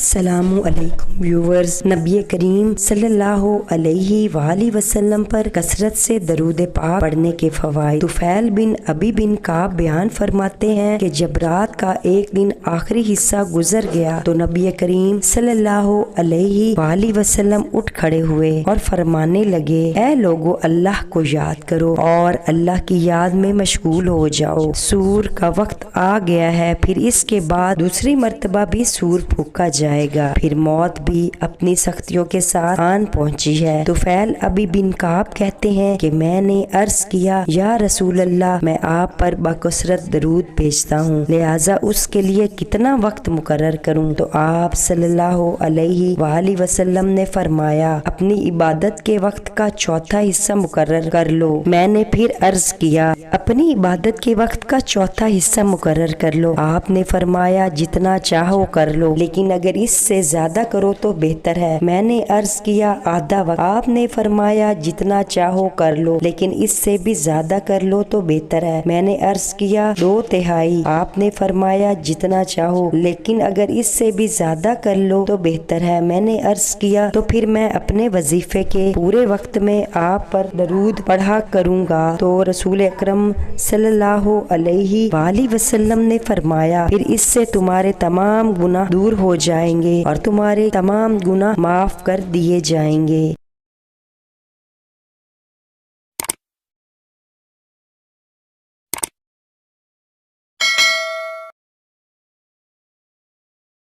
السلام علیکم ویورز، نبی کریم صلی اللہ علیہ وآلہ وسلم پر کثرت سے درود پاک پڑھنے کے فوائد۔ طفیل بن ابی بن کعب بیان فرماتے ہیں کہ جب رات کا ایک دن آخری حصہ گزر گیا تو نبی کریم صلی اللہ علیہ وآلہ وسلم اٹھ کھڑے ہوئے اور فرمانے لگے، اے لوگو، اللہ کو یاد کرو اور اللہ کی یاد میں مشغول ہو جاؤ۔ سور کا وقت آ گیا ہے، پھر اس کے بعد دوسری مرتبہ بھی سور پھونکا جائے گا، پھر موت بھی اپنی سختیوں کے ساتھ آن پہنچی ہے۔ طفیل ابی بن کعب کہتے ہیں کہ میں نے عرض کیا، یا رسول اللہ، میں آپ پر بکثرت درود بھیجتا ہوں، لہٰذا اس کے لیے کتنا وقت مقرر کروں؟ تو آپ صلی اللہ علیہ وآلہ وسلم نے فرمایا، اپنی عبادت کے وقت کا چوتھا حصہ مقرر کر لو۔ میں نے پھر عرض کیا، اپنی عبادت کے وقت کا چوتھا حصہ مقرر کر لو۔ آپ نے فرمایا، جتنا چاہو کر لو، لیکن اگر اس سے زیادہ کرو تو بہتر ہے۔ میں نے عرض کیا، آدھا وقت۔ آپ نے فرمایا، جتنا چاہو کر لو، لیکن اس سے بھی زیادہ کر لو تو بہتر ہے۔ میں نے عرض کیا، دو تہائی۔ آپ نے فرمایا، جتنا چاہو، لیکن اگر اس سے بھی زیادہ کر لو تو بہتر ہے۔ میں نے عرض کیا، تو پھر میں اپنے وظیفے کے پورے وقت میں آپ پر درود پڑھا کروں گا۔ تو رسول اکرم صلی اللہ علیہ وآلہ وسلم نے فرمایا، پھر اس سے تمہارے تمام گناہ دور ہو جائیں گے اور تمہارے تمام گناہ معاف کر دیے جائیں گے۔